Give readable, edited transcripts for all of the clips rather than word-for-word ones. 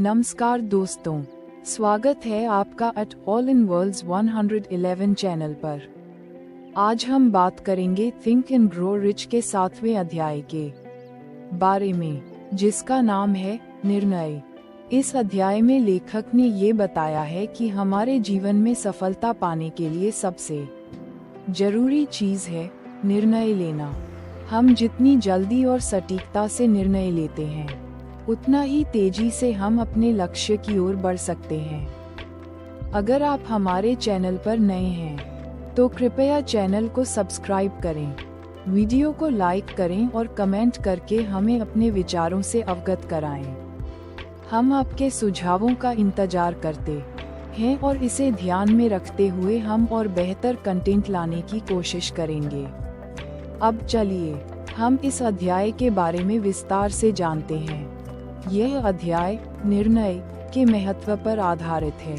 नमस्कार दोस्तों, स्वागत है आपका at all in world's 111 channel पर। आज हम बात करेंगे थिंक एंड ग्रो रिच के 7वें अध्याय के बारे में, जिसका नाम है निर्णय। इस अध्याय में लेखक ने ये बताया है कि हमारे जीवन में सफलता पाने के लिए सबसे जरूरी चीज है निर्णय लेना। हम जितनी जल्दी और सटीकता से निर्णय लेते हैं, उतना ही तेजी से हम अपने लक्ष्य की ओर बढ़ सकते हैं। अगर आप हमारे चैनल पर नए हैं, तो कृपया चैनल को सब्सक्राइब करें, वीडियो को लाइक करें और कमेंट करके हमें अपने विचारों से अवगत कराएं। हम आपके सुझावों का इंतजार करते हैं और इसे ध्यान में रखते हुए हम और बेहतर कंटेंट लाने की कोशिश करेंगे। अब चलिए हम इस अध्याय के बारे में विस्तार से जानते हैं। यह अध्याय निर्णय के महत्व पर आधारित है।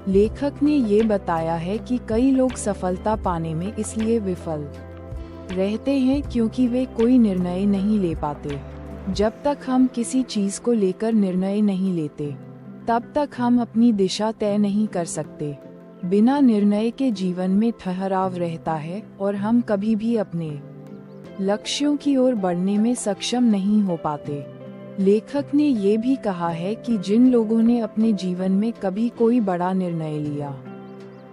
लेखक ने ये बताया है कि कई लोग सफलता पाने में इसलिए विफल रहते हैं क्योंकि वे कोई निर्णय नहीं ले पाते। जब तक हम किसी चीज को लेकर निर्णय नहीं लेते, तब तक हम अपनी दिशा तय नहीं कर सकते। बिना निर्णय के जीवन में ठहराव रहता है और हम कभी भी अपने लक्ष्यों की ओर बढ़ने में सक्षम नहीं हो पाते। लेखक ने ये भी कहा है कि जिन लोगों ने अपने जीवन में कभी कोई बड़ा निर्णय लिया,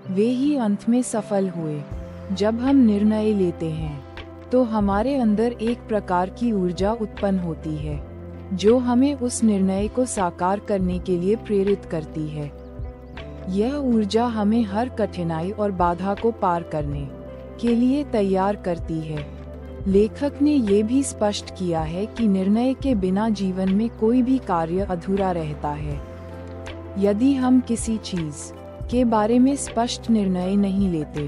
वे ही अंत में सफल हुए। जब हम निर्णय लेते हैं, तो हमारे अंदर एक प्रकार की ऊर्जा उत्पन्न होती है, जो हमें उस निर्णय को साकार करने के लिए प्रेरित करती है। यह ऊर्जा हमें हर कठिनाई और बाधा को पार करने के लिए तैयार करती है। लेखक ने ये भी स्पष्ट किया है कि निर्णय के बिना जीवन में कोई भी कार्य अधूरा रहता है। यदि हम किसी चीज के बारे में स्पष्ट निर्णय नहीं लेते,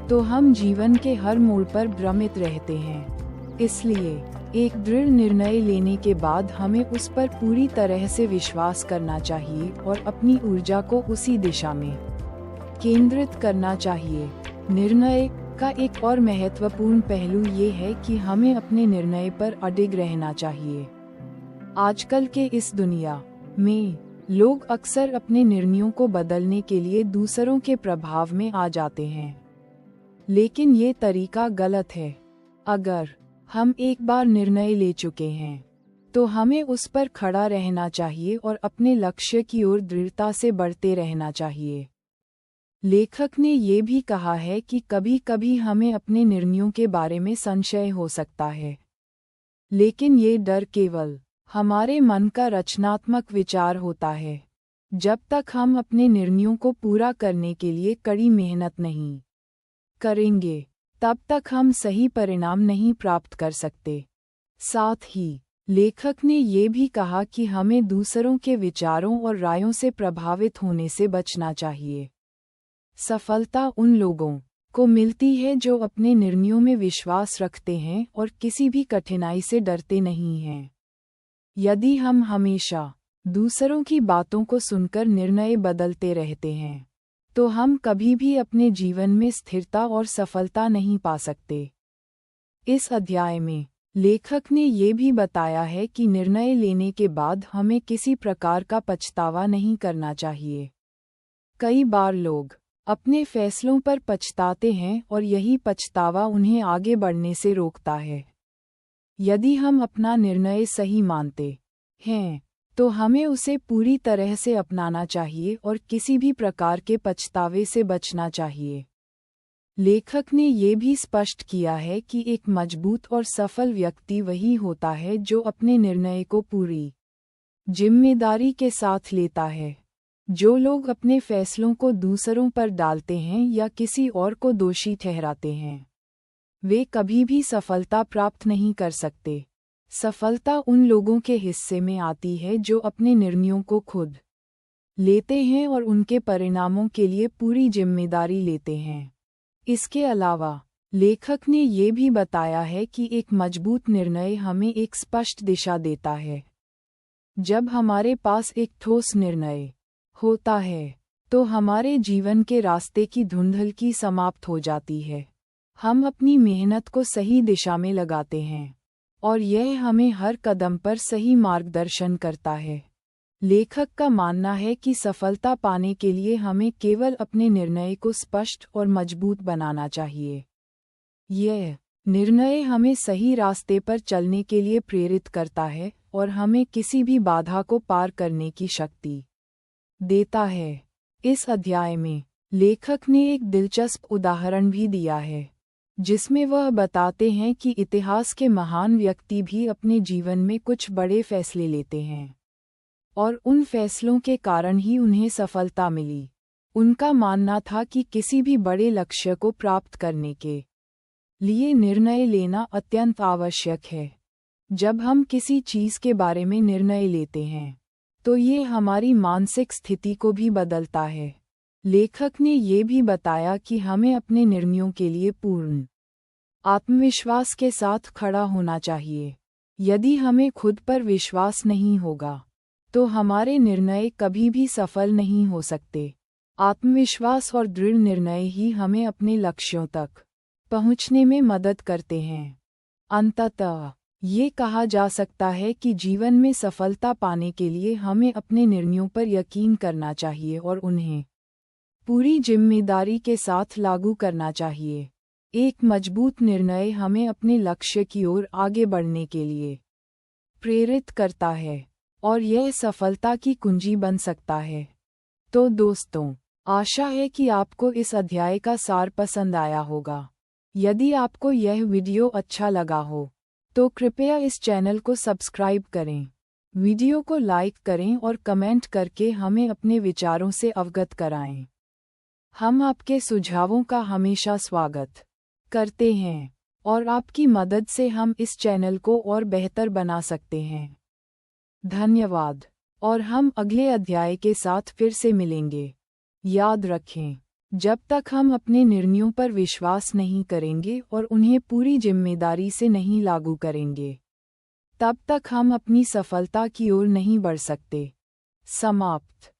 तो हम जीवन के हर मोड़ पर भ्रमित रहते हैं। इसलिए एक दृढ़ निर्णय लेने के बाद हमें उस पर पूरी तरह से विश्वास करना चाहिए और अपनी ऊर्जा को उसी दिशा में केंद्रित करना चाहिए। निर्णय का एक और महत्वपूर्ण पहलू ये है कि हमें अपने निर्णय पर अडिग रहना चाहिए। आजकल के इस दुनिया में लोग अक्सर अपने निर्णयों को बदलने के लिए दूसरों के प्रभाव में आ जाते हैं, लेकिन ये तरीका गलत है। अगर हम एक बार निर्णय ले चुके हैं, तो हमें उस पर खड़ा रहना चाहिए और अपने लक्ष्य की ओर दृढ़ता से बढ़ते रहना चाहिए। लेखक ने ये भी कहा है कि कभी कभी हमें अपने निर्णयों के बारे में संशय हो सकता है, लेकिन ये डर केवल हमारे मन का रचनात्मक विचार होता है। जब तक हम अपने निर्णयों को पूरा करने के लिए कड़ी मेहनत नहीं करेंगे, तब तक हम सही परिणाम नहीं प्राप्त कर सकते। साथ ही लेखक ने ये भी कहा कि हमें दूसरों के विचारों और रायों से प्रभावित होने से बचना चाहिए। सफलता उन लोगों को मिलती है जो अपने निर्णयों में विश्वास रखते हैं और किसी भी कठिनाई से डरते नहीं हैं। यदि हम हमेशा दूसरों की बातों को सुनकर निर्णय बदलते रहते हैं, तो हम कभी भी अपने जीवन में स्थिरता और सफलता नहीं पा सकते। इस अध्याय में लेखक ने ये भी बताया है कि निर्णय लेने के बाद हमें किसी प्रकार का पछतावा नहीं करना चाहिए। कई बार लोग अपने फैसलों पर पछताते हैं और यही पछतावा उन्हें आगे बढ़ने से रोकता है। यदि हम अपना निर्णय सही मानते हैं, तो हमें उसे पूरी तरह से अपनाना चाहिए और किसी भी प्रकार के पछतावे से बचना चाहिए। लेखक ने ये भी स्पष्ट किया है कि एक मजबूत और सफल व्यक्ति वही होता है जो अपने निर्णय को पूरी जिम्मेदारी के साथ लेता है। जो लोग अपने फैसलों को दूसरों पर डालते हैं या किसी और को दोषी ठहराते हैं, वे कभी भी सफलता प्राप्त नहीं कर सकते। सफलता उन लोगों के हिस्से में आती है जो अपने निर्णयों को खुद लेते हैं और उनके परिणामों के लिए पूरी जिम्मेदारी लेते हैं। इसके अलावा लेखक ने ये भी बताया है कि एक मजबूत निर्णय हमें एक स्पष्ट दिशा देता है। जब हमारे पास एक ठोस निर्णय होता है, तो हमारे जीवन के रास्ते की धुंधलकी समाप्त हो जाती है। हम अपनी मेहनत को सही दिशा में लगाते हैं और यह हमें हर कदम पर सही मार्गदर्शन करता है। लेखक का मानना है कि सफलता पाने के लिए हमें केवल अपने निर्णय को स्पष्ट और मजबूत बनाना चाहिए। यह निर्णय हमें सही रास्ते पर चलने के लिए प्रेरित करता है और हमें किसी भी बाधा को पार करने की शक्ति देता है। इस अध्याय में लेखक ने एक दिलचस्प उदाहरण भी दिया है, जिसमें वह बताते हैं कि इतिहास के महान व्यक्ति भी अपने जीवन में कुछ बड़े फैसले लेते हैं और उन फैसलों के कारण ही उन्हें सफलता मिली। उनका मानना था कि किसी भी बड़े लक्ष्य को प्राप्त करने के लिए निर्णय लेना अत्यंत आवश्यक है। जब हम किसी चीज़ के बारे में निर्णय लेते हैं तो ये हमारी मानसिक स्थिति को भी बदलता है। लेखक ने ये भी बताया कि हमें अपने निर्णयों के लिए पूर्ण आत्मविश्वास के साथ खड़ा होना चाहिए। यदि हमें खुद पर विश्वास नहीं होगा तो हमारे निर्णय कभी भी सफल नहीं हो सकते। आत्मविश्वास और दृढ़ निर्णय ही हमें अपने लक्ष्यों तक पहुंचने में मदद करते हैं। अंततः ये कहा जा सकता है कि जीवन में सफलता पाने के लिए हमें अपने निर्णयों पर यकीन करना चाहिए और उन्हें पूरी जिम्मेदारी के साथ लागू करना चाहिए। एक मजबूत निर्णय हमें अपने लक्ष्य की ओर आगे बढ़ने के लिए प्रेरित करता है और यह सफलता की कुंजी बन सकता है। तो दोस्तों, आशा है कि आपको इस अध्याय का सार पसंद आया होगा। यदि आपको यह वीडियो अच्छा लगा हो तो कृपया इस चैनल को सब्सक्राइब करें, वीडियो को लाइक करें और कमेंट करके हमें अपने विचारों से अवगत कराएं। हम आपके सुझावों का हमेशा स्वागत करते हैं और आपकी मदद से हम इस चैनल को और बेहतर बना सकते हैं। धन्यवाद और हम अगले अध्याय के साथ फिर से मिलेंगे। याद रखें, जब तक हम अपने निर्णयों पर विश्वास नहीं करेंगे और उन्हें पूरी जिम्मेदारी से नहीं लागू करेंगे, तब तक हम अपनी सफलता की ओर नहीं बढ़ सकते। समाप्त।